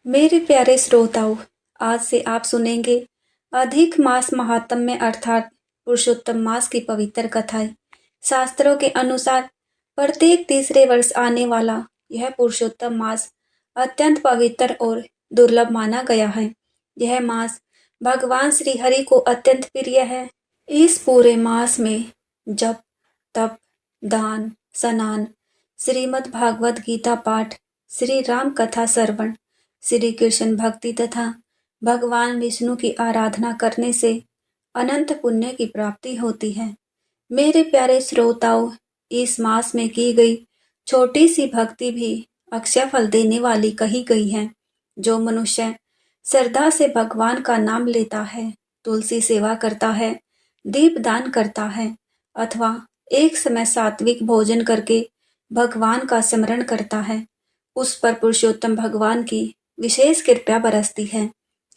मेरे प्यारे श्रोताओं, आज से आप सुनेंगे अधिक मास महात्म्य अर्थात पुरुषोत्तम मास की पवित्र कथाएं। शास्त्रों के अनुसार प्रत्येक तीसरे वर्ष आने वाला यह पुरुषोत्तम मास अत्यंत पवित्र और दुर्लभ माना गया है। यह मास भगवान श्री हरि को अत्यंत प्रिय है। इस पूरे मास में जप, तप, दान, स्नान, श्रीमद् भागवत गीता पाठ, श्री राम कथा श्रवण, श्री कृष्ण भक्ति तथा भगवान विष्णु की आराधना करने से अनंत पुण्य की प्राप्ति होती है। मेरे प्यारे श्रोताओं, इस मास में की गई छोटी सी भक्ति भी अक्षय फल देने वाली कही गई है। जो मनुष्य श्रद्धा से भगवान का नाम लेता है, तुलसी सेवा करता है, दीप दान करता है अथवा एक समय सात्विक भोजन करके भगवान का स्मरण करता है, उस पर पुरुषोत्तम भगवान की विशेष कृपा बरसती है।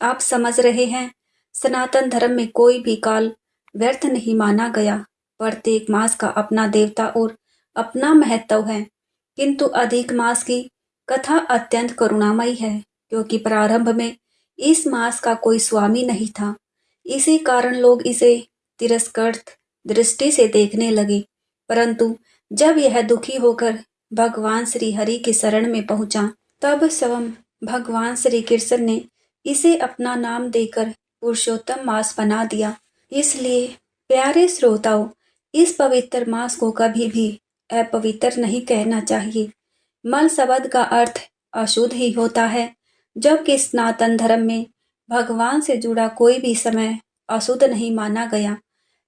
आप समझ रहे हैं, सनातन धर्म में कोई भी काल व्यर्थ नहीं माना गया। प्रत्येक मास का अपना देवता और अपना महत्व है, किंतु अधिक मास की कथा अत्यंत करुणामयी है, क्योंकि प्रारंभ में इस मास का कोई स्वामी नहीं था। इसी कारण लोग इसे तिरस्कृत दृष्टि से देखने लगे। परंतु जब यह दुखी होकर भगवान श्री हरि की शरण में पहुंचा, तब स्वयं भगवान श्री कृष्ण ने इसे अपना नाम देकर पुरुषोत्तम मास बना दिया। इसलिए प्यारे श्रोताओं, इस पवित्र मास को कभी भी अपवित्र नहीं कहना चाहिए। मल शब्द का अर्थ अशुद्ध ही होता है, जबकि सनातन धर्म में भगवान से जुड़ा कोई भी समय अशुद्ध नहीं माना गया।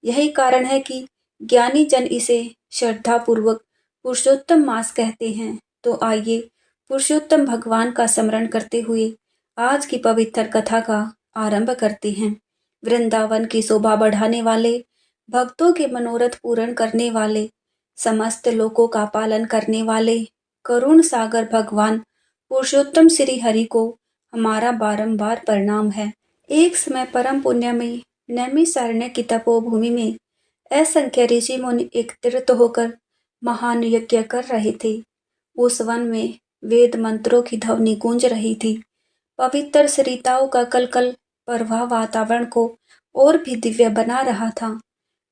यही कारण है कि ज्ञानी जन इसे श्रद्धा पूर्वक पुरुषोत्तम मास कहते हैं। तो आइए पुरुषोत्तम भगवान का स्मरण करते हुए आज की पवित्र कथा का आरंभ करते हैं। वृंदावन की शोभा बढ़ाने वाले, भक्तों के मनोरथ पूर्ण करने वाले, समस्त लोकों का पालन करने वाले करुण सागर भगवान पुरुषोत्तम श्री हरि को हमारा बारंबार प्रणाम है। एक समय परम पुण्यमयी नैमिषारण्य की तपोभूमि में असंख्य ऋषि मुनि एकत्रित होकर महान यज्ञ कर रहे थे। उस वन में वेद मंत्रों की ध्वनि गूंज रही थी। पवित्र सरिताओं का कलकल प्रवाह वातावरण को और भी दिव्य बना रहा था।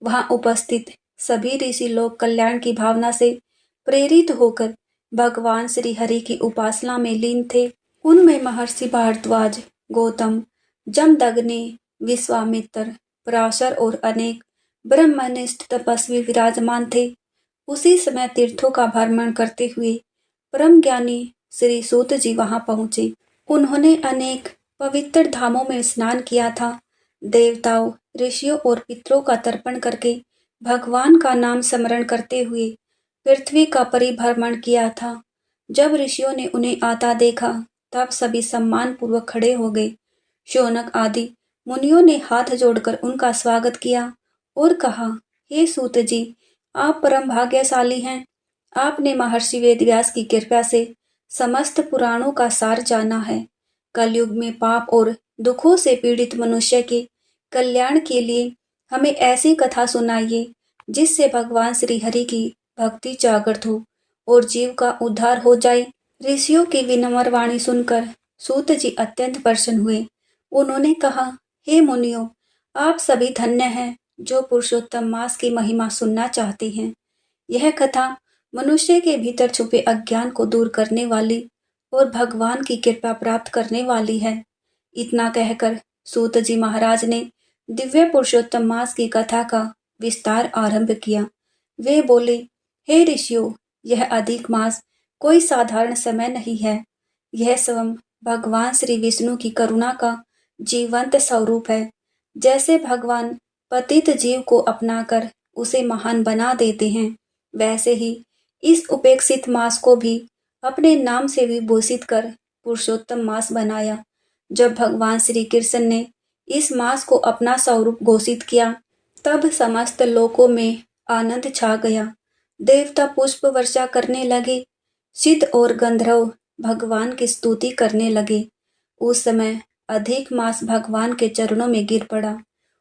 वहां उपस्थित सभी ऋषि लोग कल्याण की भावना से प्रेरित होकर भगवान श्री हरि की उपासना में लीन थे। उनमें महर्षि भारद्वाज, गौतम, जमदग्नि, विश्वामित्र, पराशर और अनेक ब्रह्मनिष्ठ तपस्वी विराजमान थे। उसी समय तीर्थों का भ्रमण करते हुए परम ज्ञानी श्री सूत जी वहां पहुंचे। उन्होंने अनेक पवित्र धामों में स्नान किया था। देवताओं, ऋषियों और पितरों का तर्पण करके भगवान का नाम स्मरण करते हुए पृथ्वी का परिभ्रमण किया था। जब ऋषियों ने उन्हें आता देखा, तब सभी सम्मान पूर्वक खड़े हो गए। शौनक आदि मुनियों ने हाथ जोड़कर उनका स्वागत किया और कहा, हे सूत जी, आप परम भाग्यशाली हैं। आपने महर्षि वेदव्यास की कृपा से समस्त पुराणों का सार जाना है। कलयुग में पाप और दुखों से पीड़ित मनुष्य के कल्याण के लिए हमें ऐसी कथा सुनाइए, जिससे भगवान श्री हरि की भक्ति जागृत हो और जीव का उद्धार हो जाए। ऋषियों की विनम्र वाणी सुनकर सूत जी अत्यंत प्रसन्न हुए। उन्होंने कहा, हे मुनियों, आप सभी धन्य हैं जो पुरुषोत्तम मास की महिमा सुनना चाहते हैं। यह कथा मनुष्य के भीतर छुपे अज्ञान को दूर करने वाली और भगवान की कृपा प्राप्त करने वाली है। इतना कहकर सूत जी महाराज ने दिव्य पुरुषोत्तम मास की कथा का विस्तार आरंभ किया। वे बोले, हे ऋषियों, यह अधिक मास कोई साधारण समय नहीं है। यह स्वयं भगवान श्री विष्णु की करुणा का जीवंत स्वरूप है। जैसे भगवान पतित जीव को अपनाकर उसे महान बना देते हैं, वैसे ही इस उपेक्षित मास को भी अपने नाम से विभूषित कर पुरुषोत्तम मास बनाया। जब भगवान श्री कृष्ण ने इस मास को अपना स्वरूप घोषित किया, तब समस्त लोकों में आनंद छा गया। देवता पुष्प वर्षा करने लगे, सिद्ध और गंधर्व भगवान की स्तुति करने लगे। उस समय अधिक मास भगवान के चरणों में गिर पड़ा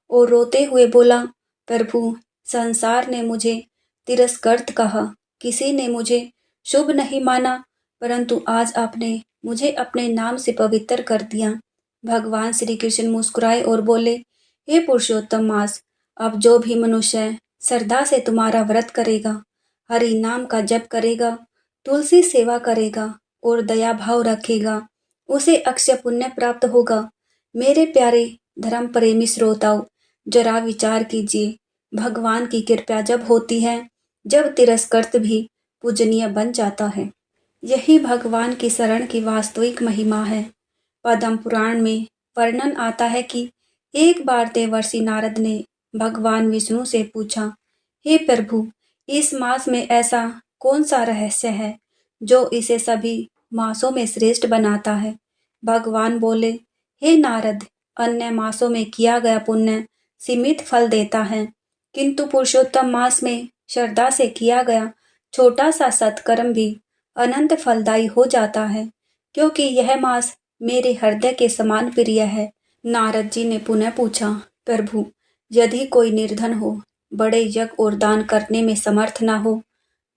और रोते हुए बोला, प्रभु, संसार ने मुझे तिरस्कृत कहा, किसी ने मुझे शुभ नहीं माना, परंतु आज आपने मुझे अपने नाम से पवित्र कर दिया। भगवान श्री कृष्ण मुस्कुराए और बोले, हे पुरुषोत्तम मास, अब जो भी मनुष्य श्रद्धा से तुम्हारा व्रत करेगा, हरि नाम का जप करेगा, तुलसी सेवा करेगा और दया भाव रखेगा, उसे अक्षय पुण्य प्राप्त होगा। मेरे प्यारे धर्म प्रेमी श्रोताओ, जरा विचार कीजिए, भगवान की कृपा जब होती है, जब तिरस्कृत भी पूजनीय बन जाता है। यही भगवान की शरण की वास्तविक महिमा है। पद्म पुराण में वर्णन आता है कि एक बार देवर्षि नारद ने भगवान विष्णु से पूछा, हे प्रभु, इस मास में ऐसा कौन सा रहस्य है जो इसे सभी मासों में श्रेष्ठ बनाता है? भगवान बोले, हे नारद, अन्य मासों में किया गया पुण्य सीमित फल देता है, किंतु पुरुषोत्तम मास में श्रद्धा से किया गया छोटा सा सत्कर्म भी अनंत फलदायी हो जाता है, क्योंकि यह मास मेरे हृदय के समान प्रिय है। नारद जी ने पुनः पूछा, प्रभु, यदि कोई निर्धन हो, बड़े यज्ञ और दान करने में समर्थ न हो,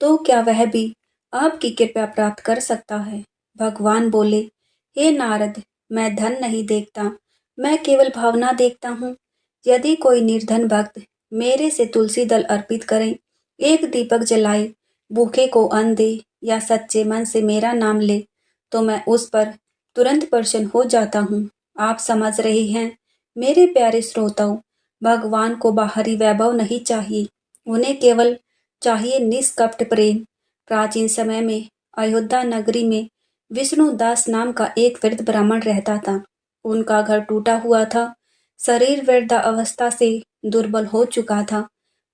तो क्या वह भी आपकी कृपा प्राप्त कर सकता है? भगवान बोले, हे नारद, मैं धन नहीं देखता, मैं केवल भावना देखता हूँ। यदि कोई निर्धन भक्त मेरे से तुलसी दल अर्पित करे, एक दीपक जलाए, भूखे को अन्न दे या सच्चे मन से मेरा नाम ले, तो मैं उस पर तुरंत प्रसन्न हो जाता हूँ। आप समझ रहे हैं मेरे प्यारे श्रोताओं, भगवान को बाहरी वैभव नहीं चाहिए, उन्हें केवल चाहिए निष्कपट प्रेम। प्राचीन समय में अयोध्या नगरी में विष्णुदास नाम का एक वृद्ध ब्राह्मण रहता था। उनका घर टूटा हुआ था, शरीर वृद्धावस्था से दुर्बल हो चुका था,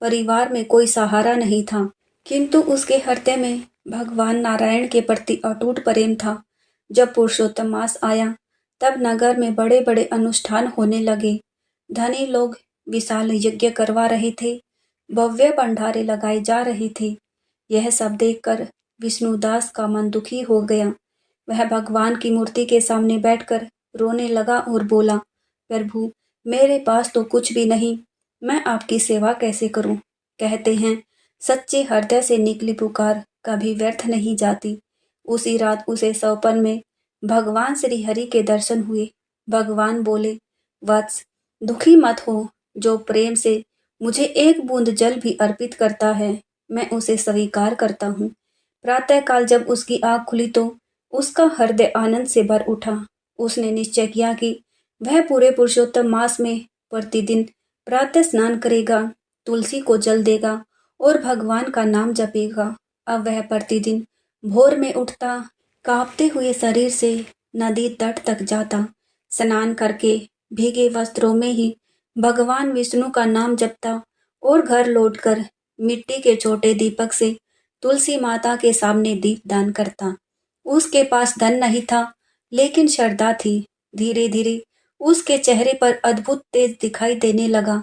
परिवार में कोई सहारा नहीं था, किंतु उसके हृदय में भगवान नारायण के प्रति अटूट प्रेम था। जब पुरुषोत्तम मास आया, तब नगर में बड़े बड़े अनुष्ठान होने लगे। धनी लोग विशाल यज्ञ करवा रहे थे, भव्य भंडारे लगाए जा रहे थे। यह सब देखकर विष्णुदास का मन दुखी हो गया। वह भगवान की मूर्ति के सामने बैठकर रोने लगा और बोला, प्रभु, मेरे पास तो कुछ भी नहीं, मैं आपकी सेवा कैसे करूं? कहते हैं, सच्चे हृदय से निकली पुकार कभी व्यर्थ नहीं जाती। उसी रात उसे सौपन में भगवान श्री हरि के दर्शन हुए। भगवान बोले, वत्स, दुखी मत हो, जो प्रेम से मुझे एक बूंद जल भी अर्पित करता है, मैं उसे स्वीकार करता हूँ। प्रातःकाल जब उसकी आँख खुली तो उसका हृदय आनंद से भर उठा। उसने निश्चय किया कि वह पूरे पुरुषोत्तम मास में प्रतिदिन प्रातः स्नान करेगा, तुलसी को जल देगा और भगवान का नाम जपेगा। अब वह प्रतिदिन भोर में उठता, कांपते हुए शरीर से नदी तट तक जाता, स्नान करके भीगे वस्त्रों में ही भगवान विष्णु का नाम जपता और घर लौटकर मिट्टी के छोटे दीपक से तुलसी माता के सामने दीप दान करता। उसके पास धन नहीं था, लेकिन श्रद्धा थी। धीरे धीरे उसके चेहरे पर अद्भुत तेज दिखाई देने लगा।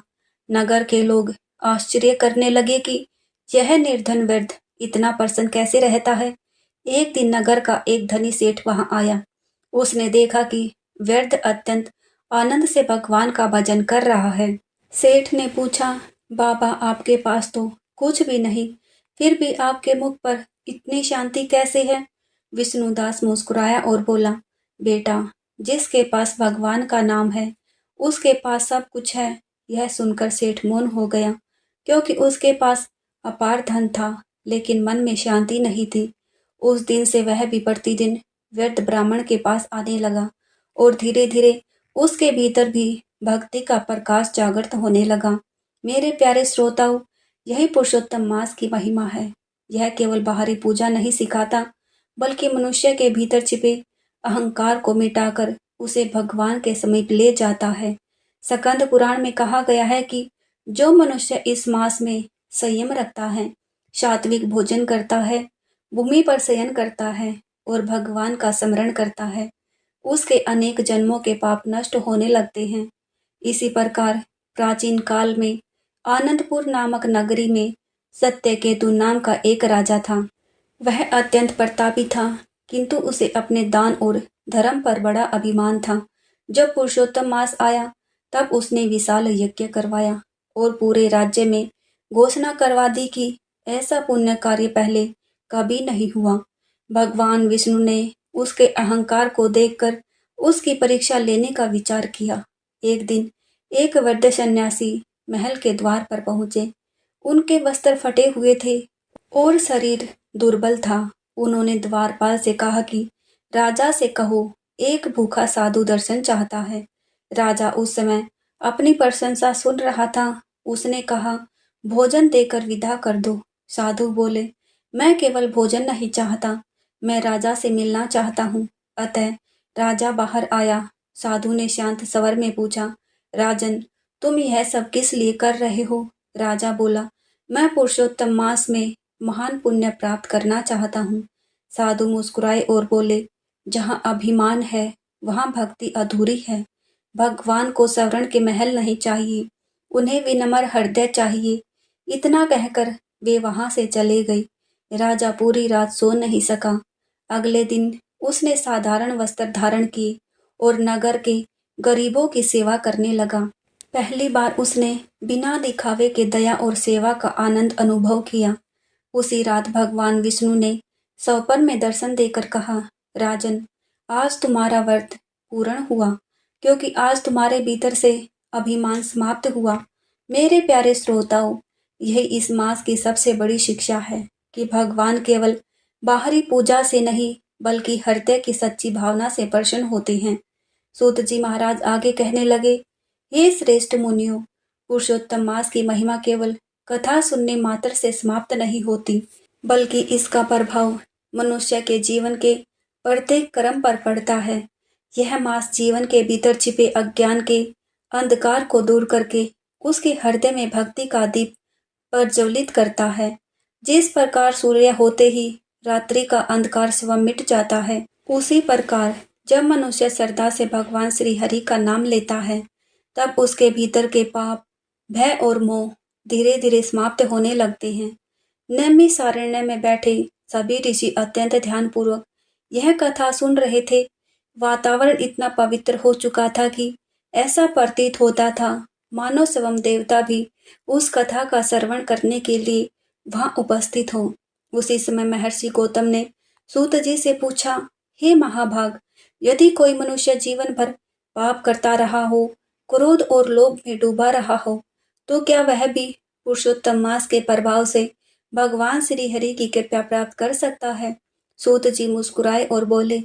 नगर के लोग आश्चर्य करने लगे कि यह निर्धन वृद्ध इतना प्रसन्न कैसे रहता है। एक दिन नगर का एक धनी सेठ वहां आया। उसने देखा कि वृद्ध अत्यंत आनंद से भगवान का भजन कर रहा है। सेठ ने पूछा, बाबा, आपके पास तो कुछ भी नहीं, फिर भी आपके मुख पर इतनी शांति कैसे है? विष्णुदास मुस्कुराया और बोला, बेटा, जिसके पास भगवान का नाम है, उसके पास सब कुछ है। यह सुनकर सेठ मौन हो गया, क्योंकि उसके पास अपार धन था, लेकिन मन में शांति नहीं थी। उस दिन से वह भी प्रतिदिन वृद्ध ब्राह्मण के पास आने लगा और धीरे धीरे उसके भीतर भी भक्ति का प्रकाश जागृत होने लगा। मेरे प्यारे श्रोताओं, यही पुरुषोत्तम मास की महिमा है। यह केवल बाहरी पूजा नहीं सिखाता, बल्कि मनुष्य के भीतर छिपे अहंकार को मिटाकर उसे भगवान के समीप ले जाता है। स्कंद पुराण में कहा गया है कि जो मनुष्य इस मास में संयम रखता है, सात्विक भोजन करता है, भूमि पर शयन करता है और भगवान का स्मरण करता है, उसके अनेक जन्मों के पाप नष्ट होने लगते हैं। इसी प्रकार प्राचीन काल में आनंदपुर नामक नगरी में सत्यकेतु नाम का एक राजा था। वह अत्यंत प्रतापी था, किंतु उसे अपने दान और धर्म पर बड़ा अभिमान था। जब पुरुषोत्तम मास आया, तब उसने विशाल यज्ञ करवाया और पूरे राज्य में घोषणा करवा दी कि ऐसा पुण्य कार्य पहले कभी नहीं हुआ। भगवान विष्णु ने उसके अहंकार को देखकर उसकी परीक्षा लेने का विचार किया। एक दिन एक वृद्ध सन्यासी महल के द्वार पर पहुंचे। उनके वस्त्र फटे हुए थे और शरीर दुर्बल था। उन्होंने द्वारपाल से कहा कि राजा से कहो, एक भूखा साधु दर्शन चाहता है। राजा उस समय अपनी प्रशंसा सुन रहा था। उसने कहा, भोजन देकर विदा कर दो। साधु बोले, मैं केवल भोजन नहीं चाहता, मैं राजा से मिलना चाहता हूँ। अतः राजा बाहर आया। साधु ने शांत स्वर में पूछा, राजन, तुम यह सब किस लिए कर रहे हो? राजा बोला, मैं पुरुषोत्तम मास में महान पुण्य प्राप्त करना चाहता हूँ। साधु मुस्कुराए और बोले, जहाँ अभिमान है वहाँ भक्ति अधूरी है। भगवान को स्वर्ण के महल नहीं चाहिए, उन्हें विनम्र हृदय चाहिए। इतना कहकर वे वहां से चले गए। राजा पूरी रात सो नहीं सका। अगले दिन उसने साधारण वस्त्र धारण किए और नगर के गरीबों की सेवा करने लगा। पहली बार उसने बिना दिखावे के दया और सेवा का आनंद अनुभव किया। उसी रात भगवान विष्णु ने स्वप्न में दर्शन देकर कहा, राजन, आज तुम्हारा व्रत पूर्ण हुआ, क्योंकि आज तुम्हारे भीतर से अभिमान समाप्त हुआ। मेरे प्यारे श्रोताओं, यही इस मास की सबसे बड़ी शिक्षा है कि भगवान केवल बाहरी पूजा से नहीं बल्कि हृदय की सच्ची भावना से प्रसन्न होते हैं। सूत जी महाराज आगे कहने लगे, हे श्रेष्ठ मुनियों, पुरुषोत्तम मास की महिमा केवल कथा सुनने मात्र से समाप्त नहीं होती, बल्कि इसका प्रभाव मनुष्य के जीवन के प्रत्येक कर्म पर पड़ता है। यह मास जीवन के भीतर छिपे अज्ञान के अंधकार को दूर करके उसके हृदय में भक्ति का दीप प्रज्वलित करता है। जिस प्रकार सूर्य होते ही रात्रि का अंधकार स्वयं मिट जाता है, उसी प्रकार जब मनुष्य श्रद्धा से भगवान श्री हरि का नाम लेता है, तब उसके भीतर के पाप, भय और मोह धीरे धीरे समाप्त होने लगते हैं। नैमिषारण्य में बैठे सभी ऋषि अत्यंत ध्यानपूर्वक यह कथा सुन रहे थे। वातावरण इतना पवित्र हो चुका था कि ऐसा प्रतीत होता था मानो स्वयं देवता भी उस कथा का श्रवण करने के लिए वहां उपस्थित हो। उसी समय महर्षि गौतम ने सूत जी से पूछा, हे महाभाग, यदि कोई मनुष्य जीवन भर पाप करता रहा हो, क्रोध और लोभ में डूबा रहा हो, तो क्या वह भी पुरुषोत्तम मास के प्रभाव से भगवान श्री हरि की कृपा प्राप्त कर सकता है? सूत जी मुस्कुराए और बोले,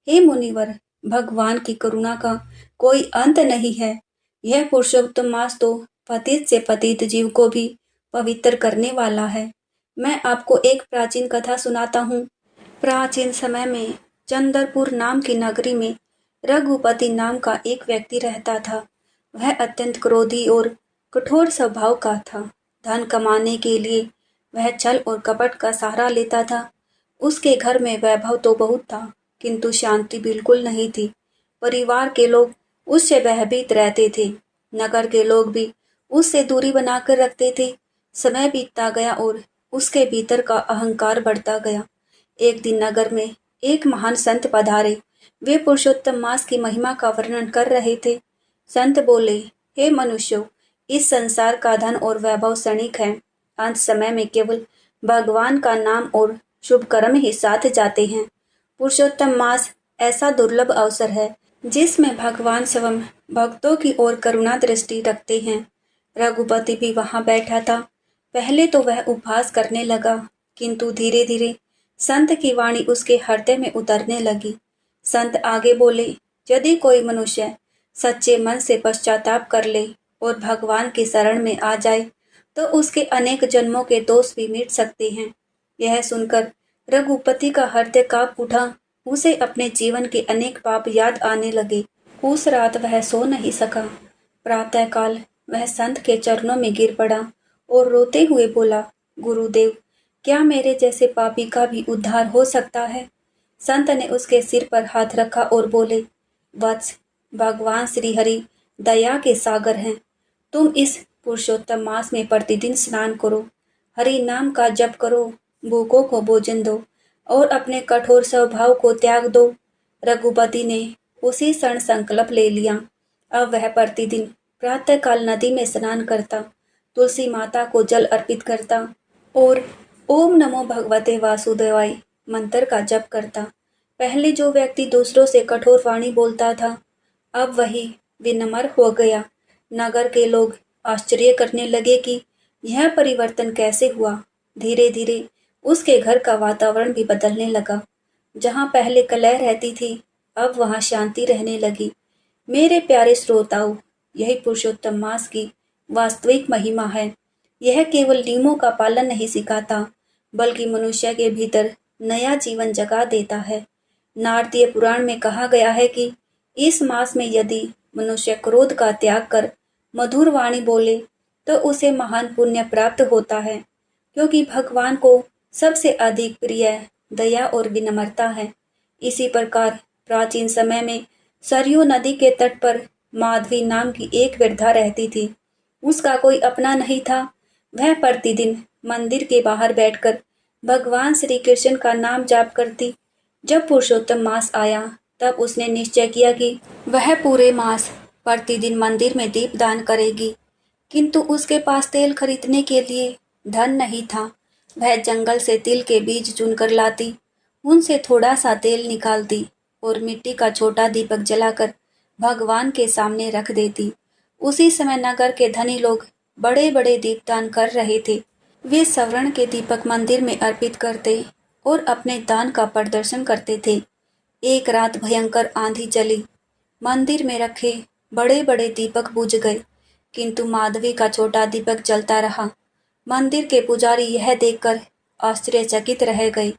हे मुनिवर, भगवान की करुणा का कोई अंत नहीं है। यह पुरुषोत्तम मास तो पतित से पतित जीव को भी पवित्र करने वाला है। मैं आपको एक प्राचीन कथा सुनाता हूँ। प्राचीन समय में चंद्रपुर नाम की नगरी में रघुपति नाम का एक व्यक्ति रहता था। वह अत्यंत क्रोधी और कठोर स्वभाव का था। धन कमाने के लिए वह छल और कपट का सहारा लेता था। उसके घर में वैभव तो बहुत था, किंतु शांति बिल्कुल नहीं थी। परिवार के लोग उससे भयभीत रहते थे। नगर के लोग भी उससे दूरी बनाकर रखते थे। समय बीतता गया और उसके भीतर का अहंकार बढ़ता गया। एक दिन नगर में एक महान संत पधारे। वे पुरुषोत्तम मास की महिमा का वर्णन कर रहे थे। संत बोले, हे मनुष्यों, इस संसार का धन और वैभव क्षणिक है। अंत समय में केवल भगवान का नाम और शुभ कर्म ही साथ जाते हैं। पुरुषोत्तम मास ऐसा दुर्लभ अवसर है जिसमें भगवान स्वयं भक्तों की ओर करुणा दृष्टि रखते हैं। रघुपति भी वहां बैठा था। पहले तो वह उपहास करने लगा, किंतु धीरे धीरे संत की वाणी उसके हृदय में उतरने लगी। संत आगे बोले, यदि कोई मनुष्य सच्चे मन से पश्चाताप कर ले और भगवान की शरण में आ जाए, तो उसके अनेक जन्मों के दोष भी मिट सकते हैं। यह सुनकर रघुपति का हृदय कांप उठा। उसे अपने जीवन के अनेक पाप याद आने लगे। उस रात वह सो नहीं सका। प्रातःकाल वह संत के चरणों में गिर पड़ा और रोते हुए बोला, गुरुदेव, क्या मेरे जैसे पापी का भी उद्धार हो सकता है? संत ने उसके सिर पर हाथ रखा और बोले, वत्स, भगवान श्री हरि दया के सागर हैं। तुम इस पुरुषोत्तम मास में प्रतिदिन स्नान करो, हरि नाम का जप करो, भूखों को भोजन दो और अपने कठोर स्वभाव को त्याग दो। रघुपति ने उसी क्षण संकल्प ले लिया। अब वह प्रतिदिन प्रातःकाल नदी में स्नान करता, तुलसी माता को जल अर्पित करता और ओम नमो भगवते वासुदेवाय मंत्र का जप करता। पहले जो व्यक्ति दूसरों से कठोर वाणी बोलता था, अब वही विनम्र हो गया। नगर के लोग आश्चर्य करने लगे कि यह परिवर्तन कैसे हुआ। धीरे धीरे उसके घर का वातावरण भी बदलने लगा। जहाँ पहले कलह रहती थी, अब वहाँ शांति रहने लगी। मेरे प्यारे श्रोताओं, यही पुरुषोत्तम मास की वास्तविक महिमा है। यह केवल नियमों का पालन नहीं सिखाता, बल्कि मनुष्य के भीतर नया जीवन जगा देता है। नारदीय पुराण में कहा गया है कि इस मास में यदि मनुष्य क्रोध का त्याग कर मधुर वाणी बोले, तो उसे महान पुण्य प्राप्त होता है, क्योंकि भगवान को सबसे अधिक प्रिय दया और विनम्रता है। इसी प्रकार प्राचीन समय में सरयू नदी के तट पर माधवी नाम की एक वृद्धा रहती थी। उसका कोई अपना नहीं था। वह प्रतिदिन मंदिर के बाहर बैठकर भगवान श्री कृष्ण का नाम जाप करती। जब पुरुषोत्तम मास आया, तब उसने निश्चय किया कि वह पूरे मास प्रतिदिन मंदिर में दीपदान करेगी, किंतु उसके पास तेल खरीदने के लिए धन नहीं था। वह जंगल से तिल के बीज चुनकर लाती, उनसे थोड़ा सा तेल निकालती और मिट्टी का छोटा दीपक जलाकर भगवान के सामने रख देती। उसी समय नगर के धनी लोग बड़े बड़े दीपदान कर रहे थे। वे स्वर्ण के दीपक मंदिर में अर्पित करते और अपने दान का प्रदर्शन करते थे। एक रात भयंकर आंधी चली। मंदिर में रखे बड़े बड़े दीपक बुझ गए, किंतु माधवी का छोटा दीपक जलता रहा। मंदिर के पुजारी यह देखकर आश्चर्यचकित रह गए।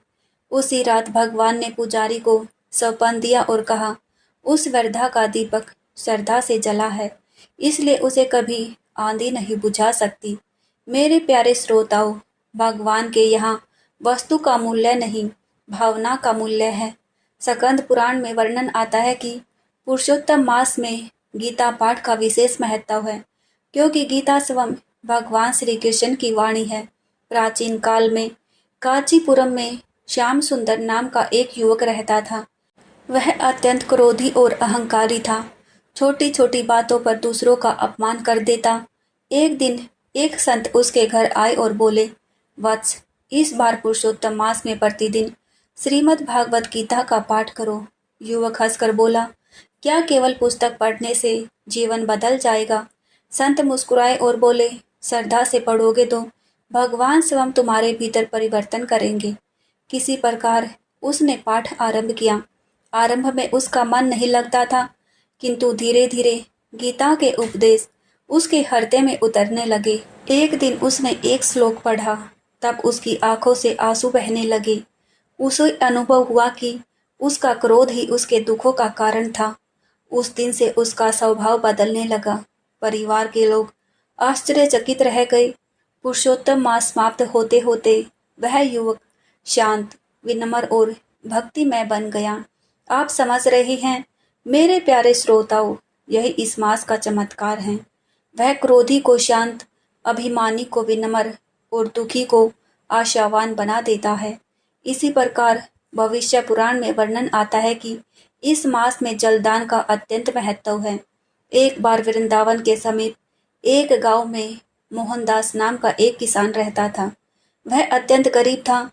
उसी रात भगवान ने पुजारी को सौंपन दिया और कहा, उस वृद्धा का दीपक श्रद्धा से जला है, इसलिए उसे कभी आंधी नहीं बुझा सकती। मेरे प्यारे श्रोताओं, भगवान के यहाँ वस्तु का मूल्य नहीं, भावना का मूल्य है। स्कंद पुराण में वर्णन आता है कि पुरुषोत्तम मास में गीता पाठ का विशेष महत्व है, क्योंकि गीता स्वयं भगवान श्री कृष्ण की वाणी है। प्राचीन काल में कांचीपुरम में श्याम सुंदर नाम का एक युवक रहता था। वह अत्यंत क्रोधी और अहंकारी था। छोटी छोटी बातों पर दूसरों का अपमान कर देता। एक दिन एक संत उसके घर आए और बोले, वत्स, इस बार पुरुषोत्तम मास में प्रतिदिन श्रीमद् भागवत गीता का पाठ करो। युवक हंसकर बोला, क्या केवल पुस्तक पढ़ने से जीवन बदल जाएगा? संत मुस्कुराए और बोले, श्रद्धा से पढ़ोगे तो भगवान स्वयं तुम्हारे भीतर परिवर्तन करेंगे। किसी प्रकार उसने पाठ आरंभ किया। आरंभ में उसका मन नहीं लगता था, किंतु धीरे धीरे गीता के उपदेश उसके हृदय में उतरने लगे। एक दिन उसने एक श्लोक पढ़ा, तब उसकी आंखों से आंसू बहने लगे। उसे अनुभव हुआ कि उसका क्रोध ही उसके दुखों का कारण था। उस दिन से उसका स्वभाव बदलने लगा। परिवार के लोग आश्चर्यचकित रह गए। पुरुषोत्तम मास समाप्त होते होते वह युवक शांत, विनम्र और भक्तिमय बन गया। आप समझ रहे हैं मेरे प्यारे श्रोताओं, यही इस मास का चमत्कार है। वह क्रोधी को शांत, अभिमानी को विनम्र और दुखी को आशावान बना देता है। इसी प्रकार भविष्य पुराण में वर्णन आता है कि इस मास में जलदान का अत्यंत महत्व है। एक बार वृंदावन के समीप एक गांव में मोहनदास नाम का एक किसान रहता था। वह अत्यंत गरीब था,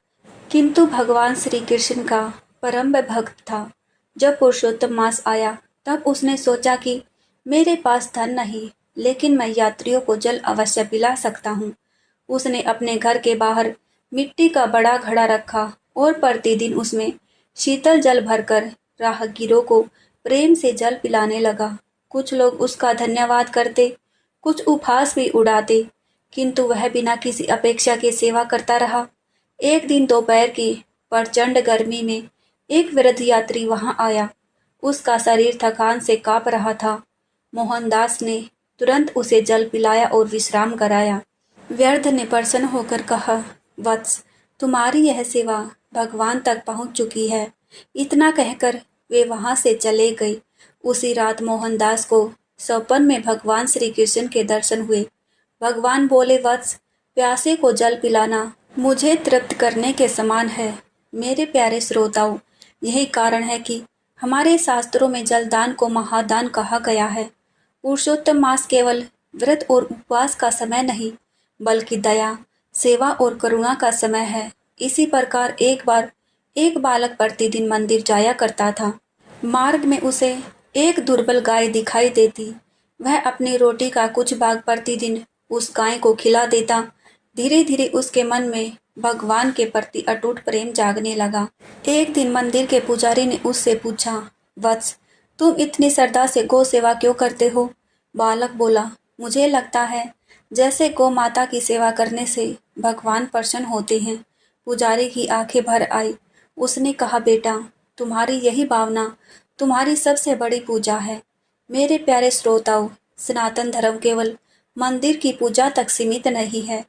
किंतु भगवान श्री कृष्ण का परम भक्त था। जब पुरुषोत्तम मास आया, तब उसने सोचा कि मेरे पास धन नहीं, लेकिन मैं यात्रियों को जल अवश्य पिला सकता हूँ। उसने अपने घर के बाहर मिट्टी का बड़ा घड़ा रखा और प्रतिदिन उसमें शीतल जल भरकर राहगीरों को प्रेम से जल पिलाने लगा। कुछ लोग उसका धन्यवाद करते, कुछ उपहास भी उड़ाते, किंतु वह बिना किसी अपेक्षा के सेवा करता रहा। एक दिन दोपहर की प्रचंड गर्मी में एक वृद्ध यात्री वहां आया। उसका शरीर थकान से कांप रहा था। मोहनदास ने तुरंत उसे जल पिलाया और विश्राम कराया। वृद्ध ने प्रसन्न होकर कहा, वत्स, तुम्हारी यह सेवा भगवान तक पहुंच चुकी है। इतना कहकर वे वहां से चले गए। उसी रात मोहनदास को स्वप्न में भगवान श्री कृष्ण के दर्शन हुए। भगवान बोले, वत्स, प्यासे को जल पिलाना मुझे तृप्त करने के समान है। मेरे प्यारे श्रोताओं, यही कारण है कि हमारे शास्त्रों में जलदान को महादान कहा गया है। पुरुषोत्तम मास केवल व्रत और उपवास का समय नहीं, बल्कि दया, सेवा और करुणा का समय है। इसी प्रकार एक बार एक बालक प्रतिदिन मंदिर जाया करता था। मार्ग में उसे एक दुर्बल गाय दिखाई देती। वह अपनी रोटी का कुछ भाग प्रतिदिन उस गाय को खिला देता। धीरे धीरे उसके मन में भगवान के प्रति अटूट प्रेम जागने लगा। एक दिन मंदिर के पुजारी ने उससे पूछा, वत्स, तुम इतनी श्रद्धा से गौ सेवा क्यों करते हो? बालक बोला, मुझे लगता है जैसे गौ माता की सेवा करने से भगवान प्रसन्न होते हैं। पुजारी की आंखें भर आई। उसने कहा, बेटा, तुम्हारी यही भावना तुम्हारी सबसे बड़ी पूजा है। मेरे प्यारे श्रोताओं, सनातन धर्म केवल मंदिर की पूजा तक सीमित नहीं है।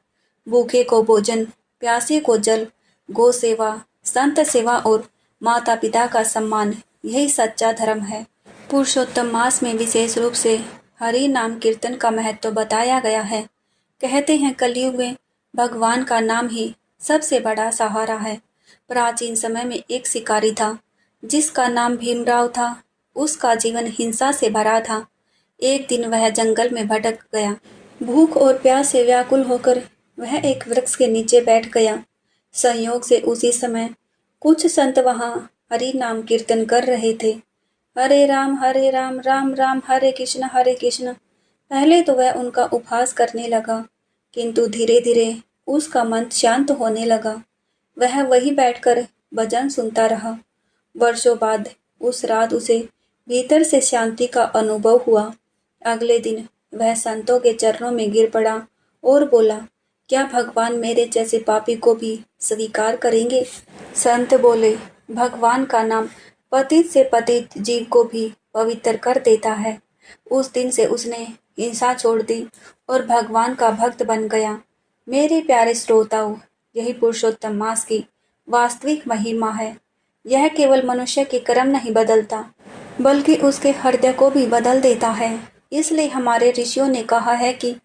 भूखे को भोजन, प्यासे को जल, गौ सेवा, संत सेवा और माता पिता का सम्मान, यही सच्चा धर्म है। पुरुषोत्तम मास में विशेष रूप से हरि नाम कीर्तन का महत्व बताया गया है। कहते हैं कलयुग में भगवान का नाम ही सबसे बड़ा सहारा है। प्राचीन समय में एक शिकारी था जिसका नाम भीमराव था। उसका जीवन हिंसा से भरा था। एक दिन वह जंगल में भटक गया। भूख और प्यास से व्याकुल होकर वह एक वृक्ष के नीचे बैठ गया। संयोग से उसी समय कुछ संत वहां हरि नाम कीर्तन कर रहे थे। हरे राम राम राम हरे कृष्ण। पहले तो वह उनका उपहास करने लगा, किंतु धीरे धीरे उसका मन शांत होने लगा। वह वहीं बैठकर भजन सुनता रहा। वर्षों बाद उस रात उसे भीतर से शांति का अनुभव हुआ। अगले दिन वह संतों के चरणों में गिर पड़ा और बोला, क्या भगवान मेरे जैसे पापी को भी स्वीकार करेंगे? संत बोले, भगवान का नाम पतित से पतित जीव को भी पवित्र कर देता है। उस दिन से उसने हिंसा छोड़ दी और भगवान का भक्त बन गया। मेरे प्यारे श्रोताओं, यही पुरुषोत्तम मास की वास्तविक महिमा है। यह केवल मनुष्य के कर्म नहीं बदलता, बल्कि उसके हृदय को भी बदल देता है। इसलिए हमारे ऋषियों ने कहा है कि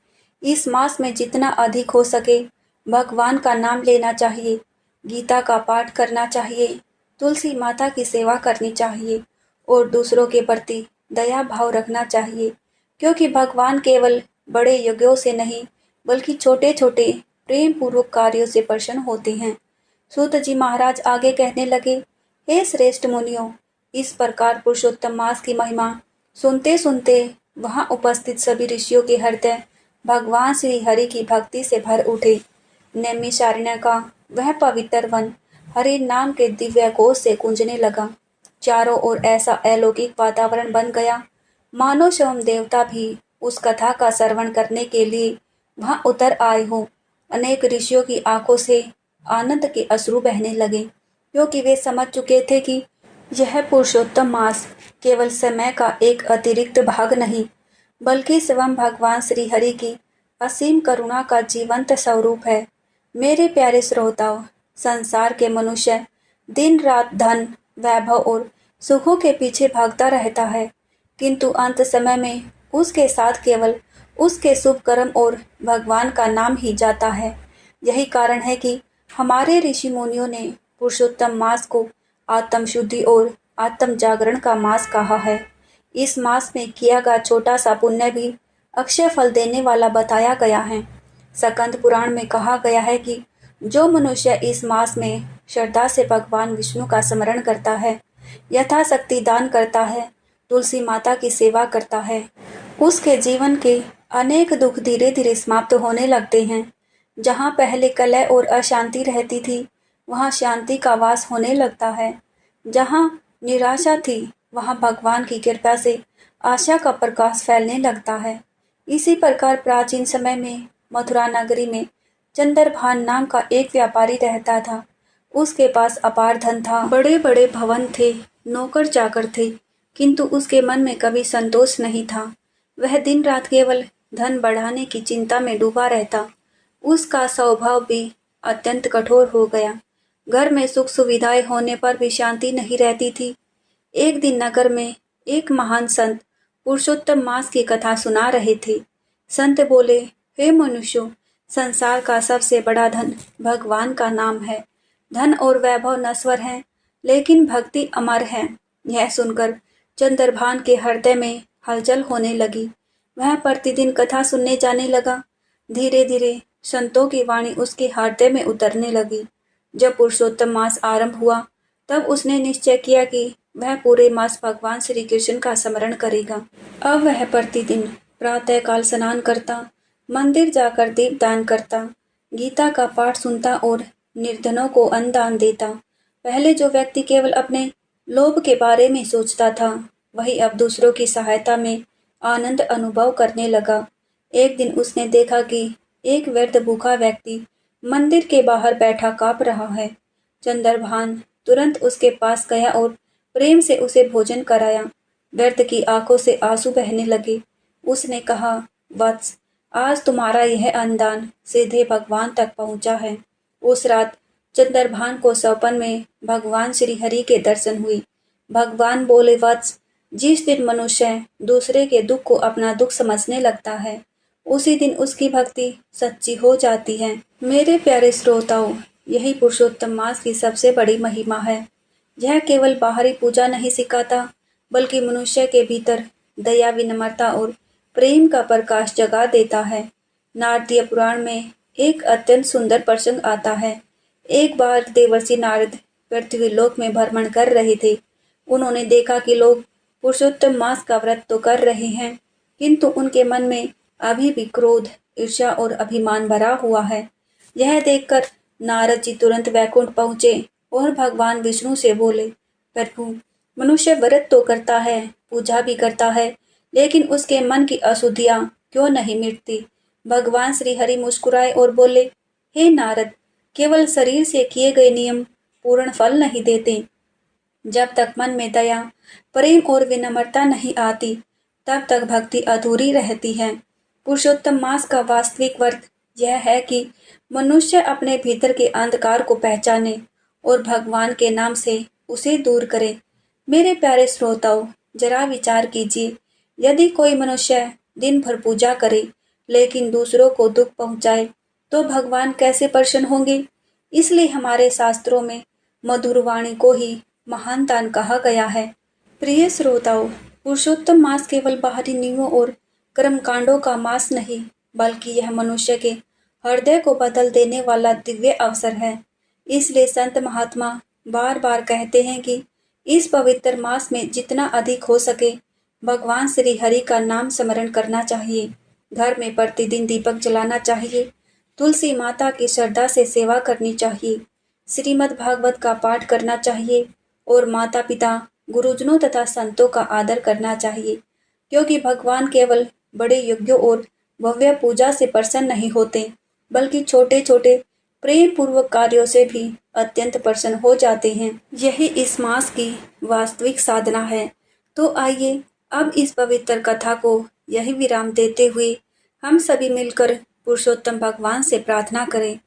इस मास में जितना अधिक हो सके भगवान का नाम लेना चाहिए, गीता का पाठ करना चाहिए, तुलसी माता की सेवा करनी चाहिए और दूसरों के प्रति दया भाव रखना चाहिए, क्योंकि भगवान केवल बड़े यज्ञों से नहीं बल्कि छोटे छोटे प्रेम पूर्वक कार्यों से प्रसन्न होते हैं। सूत जी महाराज आगे कहने लगे, हे श्रेष्ठ मुनियों, इस प्रकार पुरुषोत्तम मास की महिमा सुनते सुनते वहां उपस्थित सभी ऋषियों के हृदय भगवान श्री हरि की भक्ति से भर उठे। नैमिषारण्य का वह पवित्र वन हरि नाम के दिव्य घोष से गूंजने लगा। चारों ओर ऐसा अलौकिक वातावरण बन गया, मानो स्वयं देवता भी उस कथा का श्रवण करने के लिए वहां उतर आए हो। अनेक ऋषियों की आंखों से आनंद के अश्रु बहने लगे, क्योंकि वे समझ चुके थे कि यह पुरुषोत्तम मास केवल समय का एक अतिरिक्त भाग नहीं, बल्कि स्वयं भगवान श्री हरि की असीम करुणा का जीवंत स्वरूप है। मेरे प्यारे श्रोताओं, संसार के मनुष्य दिन रात धन, वैभव और सुखों के पीछे भागता रहता है, किंतु अंत समय में उसके साथ केवल उसके शुभ कर्म और भगवान का नाम ही जाता है। यही कारण है कि हमारे ऋषि मुनियों ने पुरुषोत्तम मास को आत्म शुद्धि और आत्म जागरण का मास कहा है। इस मास में किया गया छोटा सा पुण्य भी अक्षय फल देने वाला बताया गया है। स्कंद पुराण में कहा गया है कि जो मनुष्य इस मास में श्रद्धा से भगवान विष्णु का स्मरण करता है, यथाशक्ति दान करता है, तुलसी माता की सेवा करता है, उसके जीवन के अनेक दुख धीरे धीरे समाप्त होने लगते हैं। जहाँ पहले कलह और अशांति रहती थी, वहाँ शांति का वास होने लगता है। जहाँ निराशा थी, वहाँ भगवान की कृपा से आशा का प्रकाश फैलने लगता है। इसी प्रकार प्राचीन समय में मथुरा नगरी में चंद्रभान नाम का एक व्यापारी रहता था। उसके पास अपार धन था, बड़े बड़े भवन थे, नौकर चाकर थे, किंतु उसके मन में कभी संतोष नहीं था। वह दिन रात केवल धन बढ़ाने की चिंता में डूबा रहता। उसका स्वभाव भी अत्यंत कठोर हो गया। घर में सुख सुविधाएं होने पर भी शांति नहीं रहती थी। एक दिन नगर में एक महान संत पुरुषोत्तम मास की कथा सुना रहे थे। संत बोले, हे मनुष्यों, संसार का सबसे बड़ा धन भगवान का नाम है। धन और वैभव नश्वर हैं, लेकिन भक्ति अमर है। यह सुनकर चंद्रभान के हृदय में हलचल होने लगी। वह प्रतिदिन कथा सुनने जाने लगा। धीरे धीरे संतों की वाणी उसके हृदय में उतरने लगी। जब पुरुषोत्तम मास आरंभ हुआ तब उसने निश्चय किया कि वह पूरे मास भगवान श्री कृष्ण का स्मरण करेगा। अब वह प्रतिदिन प्रातःकाल स्नान करता, मंदिर जाकर दीपदान करता, गीता का पाठ सुनता और निर्धनों को अन्न दान देता। पहले जो व्यक्ति केवल अपने लोभ के बारे में सोचता था, वही अब दूसरों की सहायता में आनंद अनुभव करने लगा। एक दिन उसने देखा कि एक वृद्ध भूखा व्यक्ति मंदिर के बाहर बैठा काँप रहा है। चंद्रभान तुरंत उसके पास गया और प्रेम से उसे भोजन कराया। वृद्ध की आंखों से आंसू बहने लगे। उसने कहा, वत्स, आज तुम्हारा यह अन्नदान सीधे भगवान तक पहुंचा है। उस रात चंद्रभान को सपन में भगवान श्री हरि के दर्शन हुए। भगवान बोले, वत्स, जिस दिन मनुष्य दूसरे के दुख को अपना दुख समझने लगता है, उसी दिन उसकी भक्ति सच्ची हो जाती है। मेरे प्यारे श्रोताओं, यही पुरुषोत्तम मास की सबसे बड़ी महिमा है। यह केवल बाहरी पूजा नहीं सिखाता, बल्कि मनुष्य के भीतर दया, विनम्रता और प्रेम का प्रकाश जगा देता है। नारदीय पुराण में एक अत्यंत सुंदर प्रसंग आता है। एक बार देवर्षि नारद पृथ्वी लोक में भ्रमण कर रहे थे। उन्होंने देखा कि लोग पुरुषोत्तम मास का व्रत तो कर रहे हैं, किंतु उनके मन में अभी भी क्रोध, ईर्ष्या और अभिमान भरा हुआ है। यह देखकर नारद जी तुरंत वैकुंठ पहुंचे और भगवान विष्णु से बोले, प्रभु, मनुष्य व्रत तो करता है, पूजा भी करता है, लेकिन उसके मन की अशुद्धियां क्यों नहीं मिटती। भगवान श्री हरि मुस्कुराए और बोले, हे नारद, केवल शरीर से किए गए नियम पूर्ण फल नहीं देते। जब तक मन में दया, प्रेम और विनम्रता नहीं आती, तब तक भक्ति अधूरी रहती है। पुरुषोत्तम मास का वास्तविक अर्थ यह है कि मनुष्य अपने भीतर के अंधकार को पहचाने और भगवान के नाम से उसे दूर करे। मेरे प्यारे श्रोताओं, जरा विचार कीजिए, यदि कोई मनुष्य दिन भर पूजा करे लेकिन दूसरों को दुख पहुंचाए, तो भगवान कैसे प्रसन्न होंगे। इसलिए हमारे शास्त्रों में मधुर वाणी को ही महान दान कहा गया है। प्रिय श्रोताओं, पुरुषोत्तम मास केवल बाहरी नियमों और कर्मकांडों का मास नहीं, बल्कि यह मनुष्य के हृदय को बदल देने वाला दिव्य अवसर है। इसलिए संत महात्मा बार बार कहते हैं कि इस पवित्र मास में जितना अधिक हो सके भगवान श्री हरि का नाम स्मरण करना चाहिए। घर में प्रतिदिन दीपक जलाना चाहिए, तुलसी माता की श्रद्धा से सेवा करनी चाहिए, श्रीमद् भागवत का पाठ करना चाहिए और माता पिता, गुरुजनों तथा संतों का आदर करना चाहिए, क्योंकि भगवान केवल बड़े यज्ञों और भव्य पूजा से प्रसन्न नहीं होते, बल्कि छोटे छोटे प्रेम पूर्वक कार्यों से भी अत्यंत प्रसन्न हो जाते हैं। यही इस मास की वास्तविक साधना है। तो आइए अब इस पवित्र कथा को यही विराम देते हुए हम सभी मिलकर पुरुषोत्तम भगवान से प्रार्थना करें।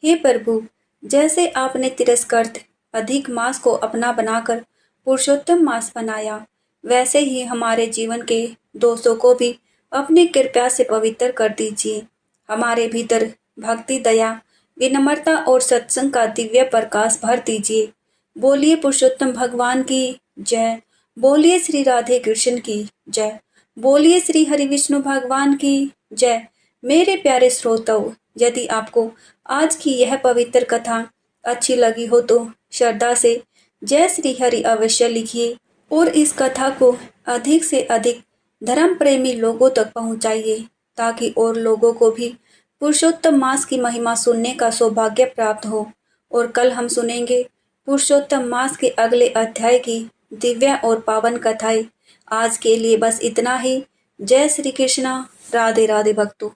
हे प्रभु, जैसे आपने तिरस्कृत अधिक मास को अपना बनाकर पुरुषोत्तम मास बनाया, वैसे ही हमारे जीवन के दोषों को भी अपनी कृपा से पवित्र कर दीजिए। हमारे भीतर भक्ति, दया, विनम्रता और सत्संग का दिव्य प्रकाश भर दीजिए। बोलिए पुरुषोत्तम भगवान की जय। बोलिए श्री राधे कृष्ण की जय। बोलिए श्री हरि विष्णु भगवान की जय। मेरे प्यारे श्रोताओं, यदि आपको आज की यह पवित्र कथा अच्छी लगी हो तो श्रद्धा से जय श्री हरि अवश्य लिखिए और इस कथा को अधिक से अधिक धर्म प्रेमी लोगों तक पहुंचाइए, ताकि और लोगों को भी पुरुषोत्तम मास की महिमा सुनने का सौभाग्य प्राप्त हो। और कल हम सुनेंगे पुरुषोत्तम मास के अगले अध्याय की दिव्य और पावन कथाएं। आज के लिए बस इतना ही। जय श्री कृष्णा। राधे राधे भक्तों।